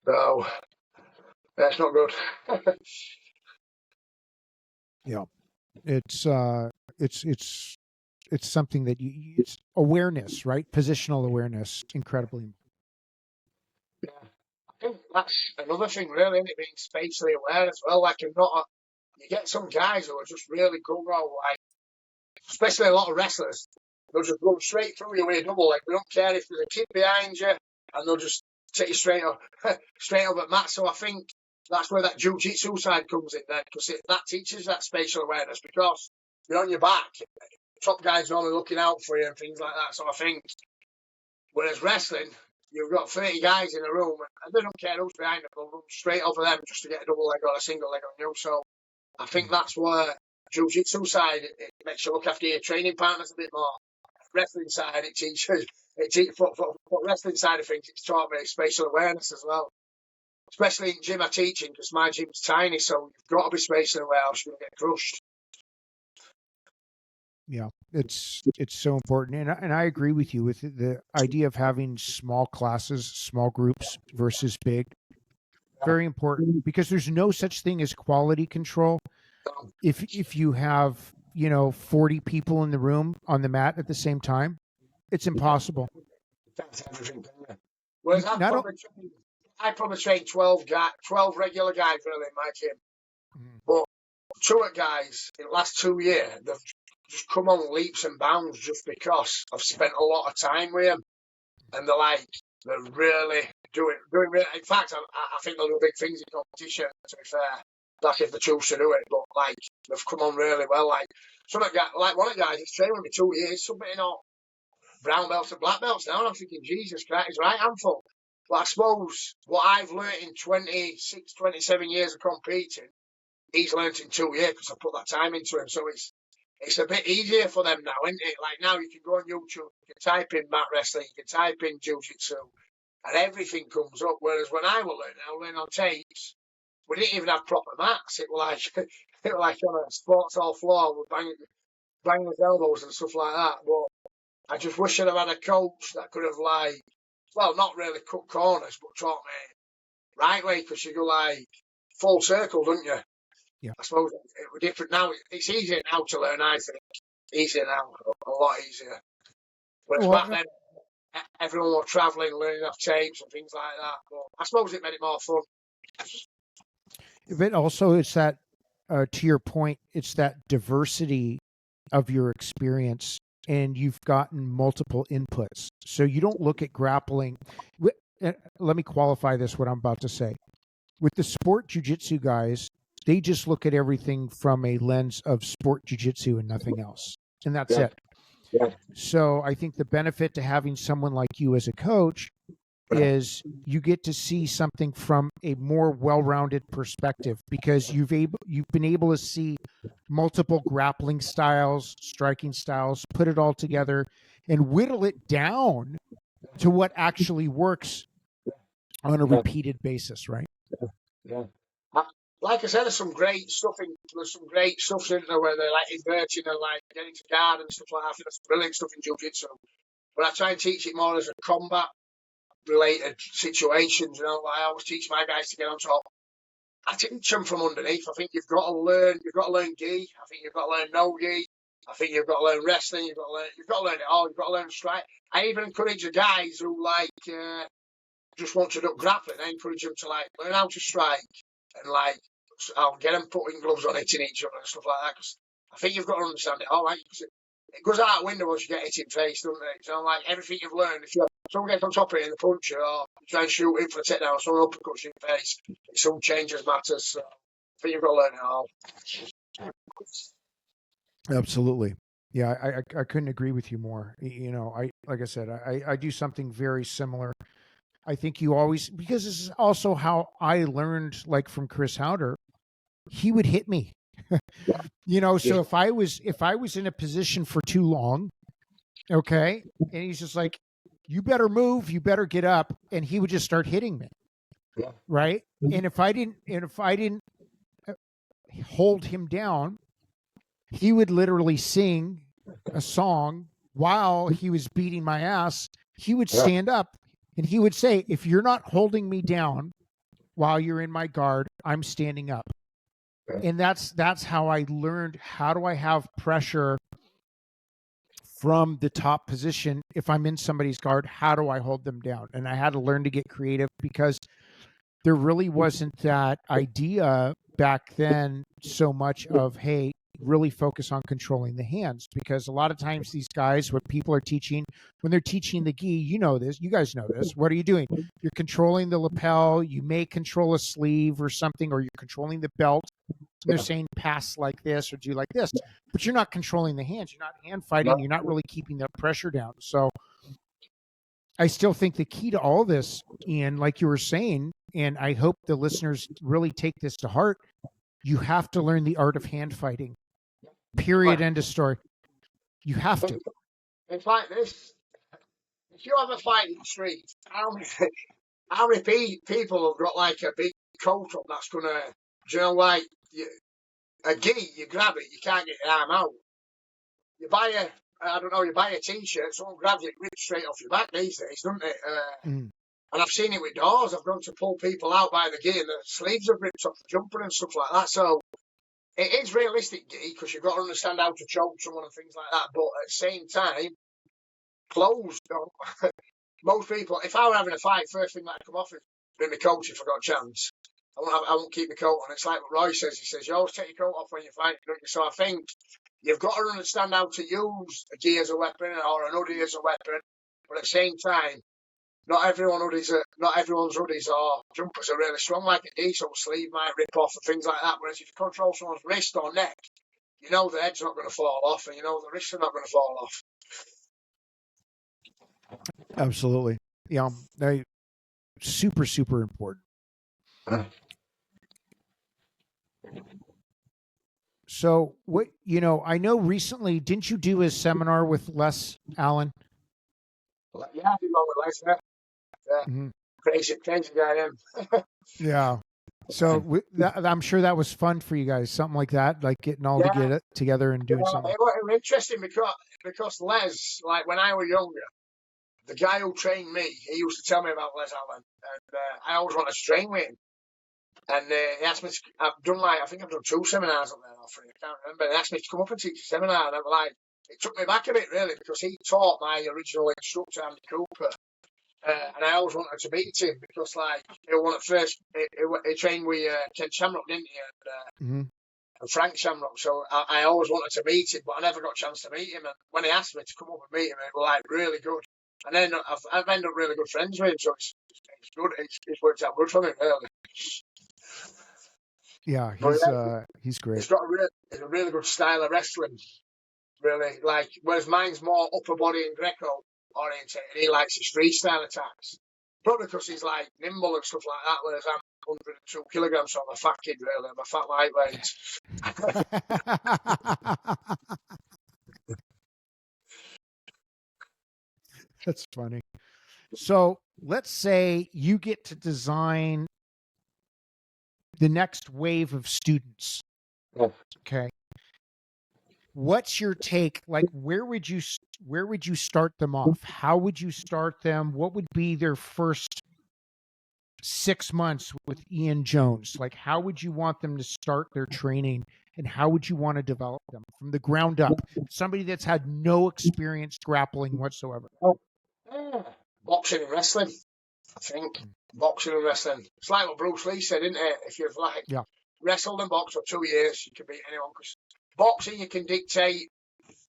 No, that's not good. Yeah, it's something that it's awareness, right? Positional awareness, incredibly. Yeah. I think that's another thing, really, isn't it? Being spatially aware as well. Like, I'm not you get some guys who are just really good, like, especially a lot of wrestlers. They'll just run straight through you with a double leg. They don't care if there's a kid behind you, and they'll just take you straight up at mat. So I think that's where that jiu-jitsu side comes in then, because that teaches that spatial awareness, because you're on your back. Top guys are only looking out for you and things like that. So I think, whereas wrestling, you've got 30 guys in a room, and they don't care who's behind them. They'll run straight over them just to get a double leg or a single leg on you. So I think that's where jiu-jitsu side, it makes you look after your training partners a bit more. Wrestling side, it teaches for wrestling side of things, it's taught me spatial awareness as well. Especially in gym I'm teaching, because my gym's tiny, so you've got to be spatially aware, else you're going to get crushed. Yeah, it's so important, and I agree with you with the idea of having small classes, small groups versus big. Very important, because there's no such thing as quality control. If you have 40 people in the room on the mat at the same time, it's impossible. That's everything. Whereas I probably train 12 regular guys really in my gym, but 2 guys in the last 2 years, they've just come on leaps and bounds just because I've spent a lot of time with them, and they're really doing really. In fact, I think they'll do big things in competition. To be fair, like if they choose to do it, but like they've come on really well. Like one of the guys, he's trained with me 2 years, submitting on brown belts and black belts now, and I'm thinking, Jesus Christ, his right handful. But I suppose what I've learnt in 26, 27 years of competing, he's learnt in 2 years because I put that time into him. So it's a bit easier for them now, isn't it? Like now you can go on YouTube, you can type in mat wrestling, you can type in jiu-jitsu, and everything comes up. Whereas when I was learning on tapes, we didn't even have proper mats. It was like on a sports hall floor with banging with elbows and stuff like that. But I just wish I'd have had a coach that could have not really cut corners, but taught me right way, because you go full circle, don't you? Yeah. I suppose it was different now. It's easier now to learn, I think. Easier now, a lot easier. Whereas back then, everyone was travelling, learning off tapes and things like that. But I suppose it made it more fun. But also, it's that, to your point, it's that diversity of your experience, and you've gotten multiple inputs. So you don't look at grappling. Let me qualify this, what I'm about to say. With the sport jiu-jitsu guys, they just look at everything from a lens of sport jiu-jitsu and nothing else. And that's it. Yeah. So I think the benefit to having someone like you as a coach is you get to see something from a more well-rounded perspective, because you've been able to see multiple grappling styles, striking styles, put it all together and whittle it down to what actually works on a repeated basis, right? Yeah. Like I said, there's some great stuff in there where they're inverting and getting to guard and stuff like that. I think there's brilliant stuff in jiu-jitsu. But I try and teach it more as a combat related situations, I always teach my guys to get on top. I teach them from underneath. I think you've got to learn gi. I think you've got to learn no gi. I think you've got to learn wrestling. You've got to learn it all. You've got to learn strike. I even encourage the guys who just want to do grappling. I encourage them to learn how to strike, and I'll get them putting gloves on, hitting each other and stuff like that. Because I think you've got to understand it all, right? It goes out the window once you get hit in face, doesn't it? So everything you've learned, if someone gets on top of it in the puncher, or you try and shoot in for a takedown, or someone uppercuts you in the face, it soon changes matters. So I think you've got to learn it all. Absolutely. Yeah, I couldn't agree with you more. Like I said, I do something very similar. I think you always, because this is also how I learned, from Chris Howder, he would hit me. So if I was in a position for too long, okay, and he's just like, you better move, you better get up, and he would just start hitting me. Yeah. Right. And if I didn't hold him down, he would literally sing a song while he was beating my ass. He would stand up and he would say, if you're not holding me down while you're in my guard, I'm standing up. And that's how I learned, how do I have pressure from the top position? If I'm in somebody's guard, how do I hold them down? And I had to learn to get creative, because there really wasn't that idea back then so much of, hey, really focus on controlling the hands, because a lot of times these guys, what people are teaching when they're teaching the gi, you know this, you guys know this. What are you doing? You're controlling the lapel. You may control a sleeve or something, or you're controlling the belt. And they're saying pass like this or do like this, but you're not controlling the hands. You're not hand fighting. You're not really keeping that pressure down. So I still think the key to all this, Ian, like you were saying, and I hope the listeners really take this to heart, you have to learn the art of hand fighting. Period. End of story. You have to. It's like this. If you have a fight in the street, how many people have got like a big coat up that's gonna, you know, like a gi, you grab it, you can't get your arm out. You buy a t-shirt, someone grabs it, rips straight off your back these days, doesn't it? And I've seen it with doors. I've gone to pull people out by the gi and the sleeves have ripped off the jumper and stuff like that. So it is realistic gi, because you've got to understand how to choke someone and things like that. But at the same time, clothes don't. Most people, if I were having a fight, first thing that come off is bring my coat if I got a chance. I won't keep my coat on. It's like what Roy says. He says, you always take your coat off when you fight, don't you? So I think you've got to understand how to use a gi as a weapon or an hoodie as a weapon. But at the same time, not everyone's hoodies or jumpers are really strong like a gi, so a sleeve might rip off and things like that. Whereas if you control someone's wrist or neck, you know the head's not going to fall off and you know the wrists are not going to fall off. Absolutely. Yeah. Super, super important. So what, I know recently, didn't you do a seminar with Les Allen? Yeah, I did one with Les. Yeah. Crazy guy, him. Yeah. So I'm sure that was fun for you guys, something like that, like getting all together and doing something. It was interesting because Les, like when I was younger, the guy who trained me, he used to tell me about Les Allen, and I always wanted to train with him. And he asked me to, I think I've done 2 seminars up there, or 3, I can't remember. He asked me to come up and teach a seminar, and I was like, it took me back a bit really, because he taught my original instructor, Andy Cooper. And I always wanted to beat him because, like, he trained with Ken Shamrock, didn't he? And Frank Shamrock. So I always wanted to meet him, but I never got a chance to meet him. And when he asked me to come up and meet him, it was like really good. And then I've ended up really good friends with him, so it's good. It's worked out good for me, really. Yeah, he's great. He's got a really good style of wrestling. Really, like, whereas mine's more upper body and Greco orientated, he likes the street style attacks. Probably because he's like nimble and stuff like that, whereas I'm 102 kilograms, so I'm a fat kid, really. I'm a fat lightweight. That's funny. So let's say you get to design the next wave of students. Yeah. Okay. What's your take? Like, where would you start them off? How would you start them? What would be their first 6 months with Ian Jones? Like, how would you want them to start their training, and how would you want to develop them from the ground up? Somebody that's had no experience grappling whatsoever. Boxing and wrestling, I think. Boxing and wrestling. It's like what Bruce Lee said, isn't it? If you've wrestled and boxed for 2 years, you can beat anyone. Because boxing, you can dictate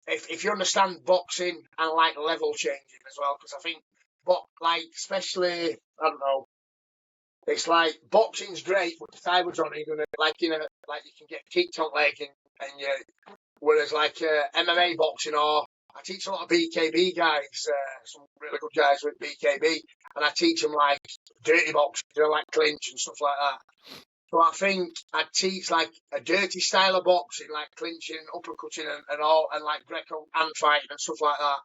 if you understand boxing and like level changing as well. Because I think, especially, I don't know. It's like boxing's great, but the time was on, you're gonna you can get kicked on leg and whereas like MMA boxing, or I teach a lot of BKB guys, some really good guys with BKB, and I teach them like dirty boxing, like clinch and stuff like that. So I think I'd teach like a dirty style of boxing, like clinching, uppercutting and all, and like Greco hand fighting and stuff like that.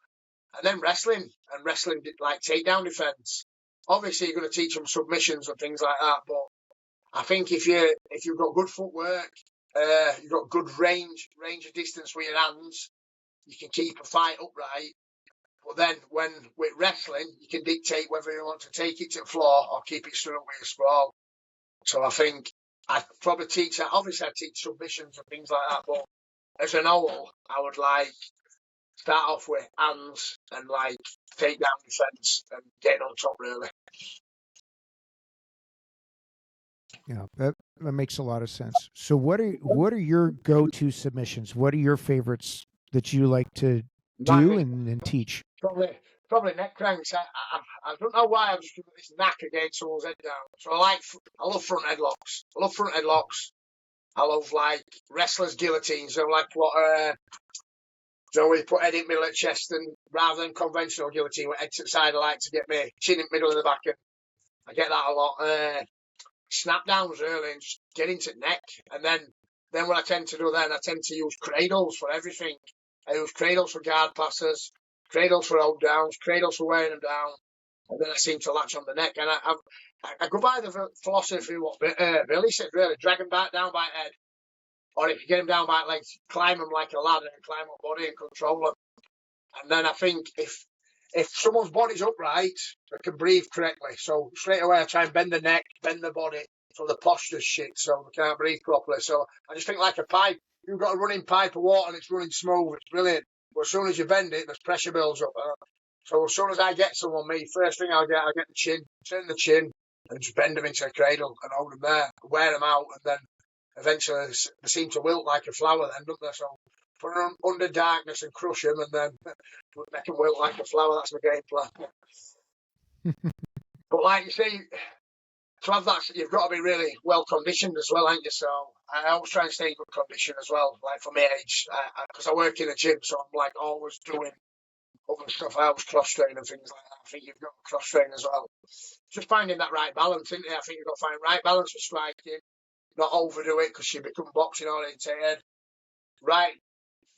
And then wrestling like takedown defense. Obviously, you're going to teach them submissions and things like that, but I think if you've got good footwork, you've got good range of distance with your hands, you can keep a fight upright. But then with wrestling, you can dictate whether you want to take it to the floor or keep it stood up with a sprawl. So I think I'd probably teach that. Obviously, I'd teach submissions and things like that, but as an whole, I would start off with hands and take down defense and getting on top, really. Yeah, that makes a lot of sense. So what are your go-to submissions? What are your favorites that you like to do Mine, and teach? probably neck cranks. I don't know why I've just got this knack against someone's head down. So I love front headlocks. I love front headlocks. I love like wrestlers guillotines. So like what so we put head in middle of chest, and rather than conventional guillotine with head to the side, I like to get my chin in middle of the back. And I get that a lot. Snap downs early and just get into neck. And then what I tend to do then, I tend to use cradles for everything. I use cradles for guard passes, cradles for hold downs, cradles for wearing them down. And then I seem to latch on the neck. And I go by the philosophy what Billy said, really, drag them back down by head. Or if you get them down by legs, climb them like a ladder and climb up body and control them. And then I think if someone's body's upright, they can breathe correctly. So straight away I try and bend the neck, bend the body, so the posture's shit, so they can't breathe properly. So I just think like a pipe. You've got a running pipe of water and it's running smooth, it's brilliant. But as soon as you bend it, there's pressure builds up. So as soon as I get someone, first thing I'll get the chin, turn the chin, and just bend them into a cradle and hold them there, wear them out, and then eventually they seem to wilt like a flower then, don't they? So put them under darkness and crush them, and then make them wilt like a flower. That's my game plan. But like you say, to have that, you've got to be really well conditioned as well, ain't you? So I always try and stay in good condition as well. Like for my age, because I work in a gym, so I'm like always doing other stuff. I always cross train and things like that. I think you've got to cross train as well. Just finding that right balance, isn't it? I think you've got to find right balance for striking, not overdo it because you become boxing orientated. Right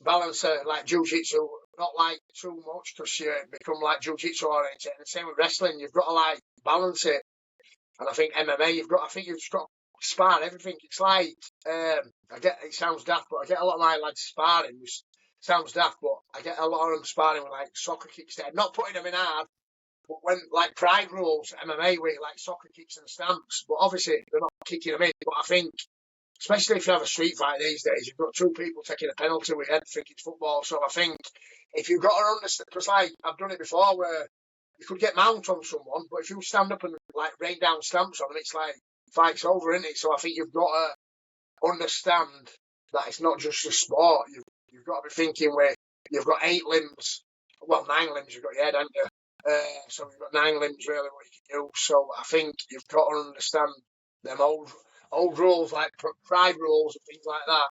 balance, like jiu-jitsu, not like too much because you become like jiu-jitsu oriented. And same with wrestling, you've got to like balance it. And I think MMA, I think you've just got to spar everything. It's like, it sounds daft, but I get a lot of my lads sparring. It sounds daft, but I get a lot of them sparring with like soccer kicks there. Not putting them in hard, but when like pride rules, MMA with like soccer kicks and stamps. But obviously they're not kicking them in. But I think, especially if you have a street fight these days, you've got two people taking a penalty with head thinking it's football. So I think if you've got to understand, because like I've done it before where you could get mount on someone, but if you stand up and like rain down stamps on them, it's like fight's over, isn't it? So I think you've got to understand that it's not just a sport. You've got to be thinking where you've got 8 limbs, well 9 limbs. You've got your head, haven't you? So you've got 9 limbs really what you can use. So I think you've got to understand them old rules like pride rules and things like that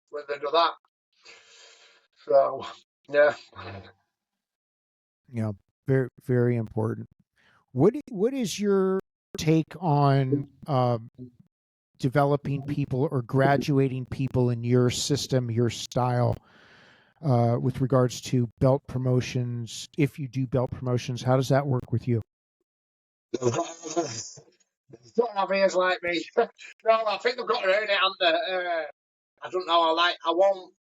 when they do that. So yeah. Yeah, very very important. What is your take on developing people or graduating people in your system, your style, with regards to belt promotions? If you do belt promotions, how does that work with you? Don't have ears like me. No, I think they've got to earn it, and I don't know. I won't.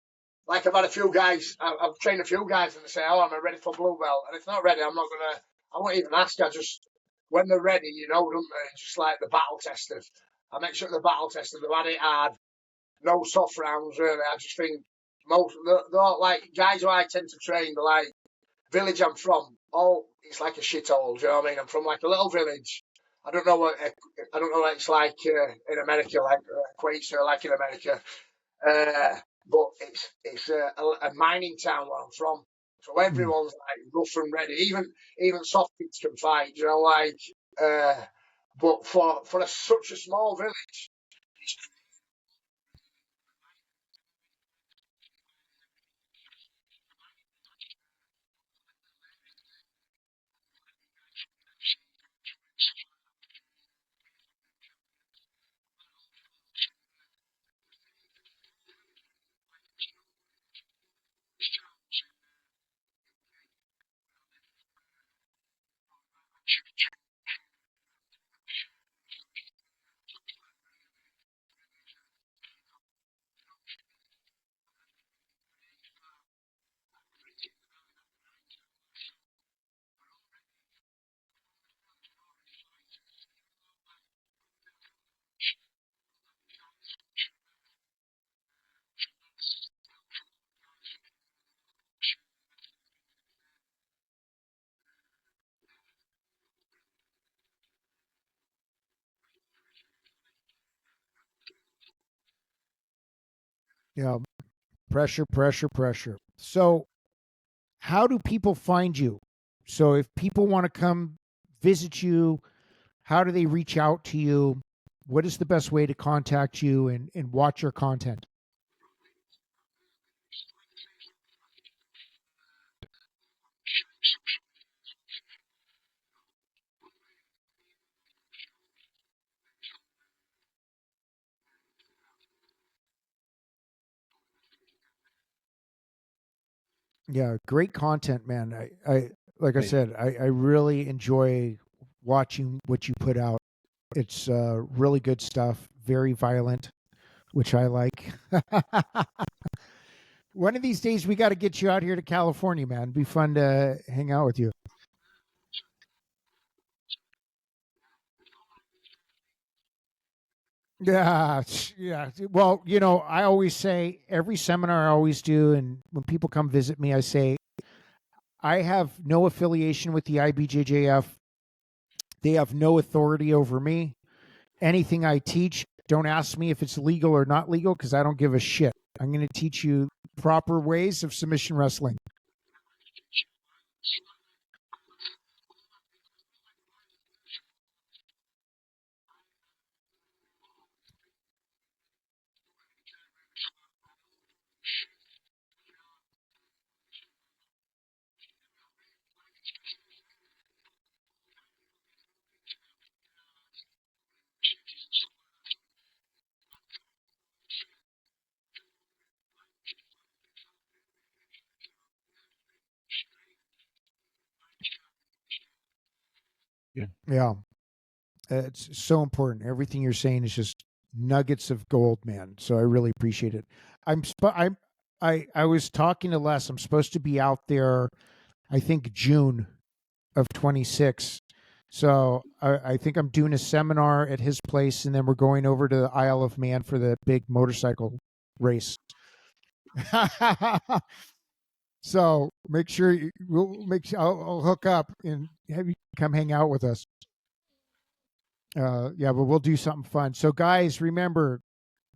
Like I've had a few guys. I've trained a few guys, and they say, "Oh, I'm ready for blue belt," and if they're not ready, I'm not gonna. I won't even ask. I just when they're ready, don't they? It's just like the battle testers. I make sure the battle testers have had it hard, no soft rounds really. I just think they're all like guys who I tend to train. They're like village I'm from. Oh, it's like a shithole. Do you know what I mean? I'm from like a little village. I don't know what it's like in America, like equates like in America. But it's a mining town where I'm from, so Mm. everyone's like rough and ready. Even soft kids can fight, like. But for such a small village, Yeah. Pressure, pressure, pressure. So, how do people find you? So, if people want to come visit you, how do they reach out to you? What is the best way to contact you and watch your content? Yeah, great content, man. I like I said, I really enjoy watching what you put out. It's really good stuff, very violent, which I like. One of these days, we got to get you out here to California, man. It'd be fun to hang out with you. Yeah, yeah. Well, I always say every seminar I always do, and when people come visit me, I say I have no affiliation with the IBJJF. They have no authority over me. Anything I teach, don't ask me if it's legal or not legal because I don't give a shit. I'm going to teach you proper ways of submission wrestling. Yeah. It's so important. Everything you're saying is just nuggets of gold, man. So I really appreciate it. I was talking to Les. I'm supposed to be out there, I think June of 26. So I think I'm doing a seminar at his place, and then we're going over to the Isle of Man for the big motorcycle race. So make sure I'll hook up and have you come hang out with us. Yeah, but we'll do something fun. So guys, remember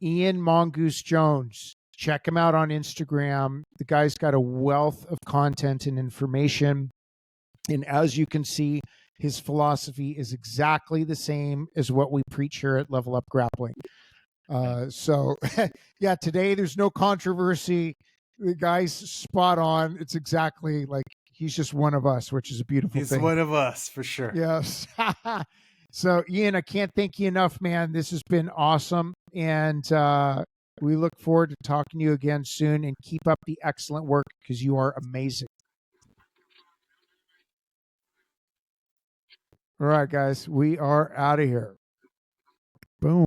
Ian Mongoose Jones. Check him out on Instagram. The guy's got a wealth of content and information. And as you can see, his philosophy is exactly the same as what we preach here at Level Up Grappling. So, yeah, today there's no controversy. The guy's spot on. It's exactly like he's just one of us, which is a beautiful thing. He's one of us for sure. Yes. So, Ian, I can't thank you enough, man. This has been awesome. And we look forward to talking to you again soon, and keep up the excellent work because you are amazing. All right, guys, we are out of here. Boom.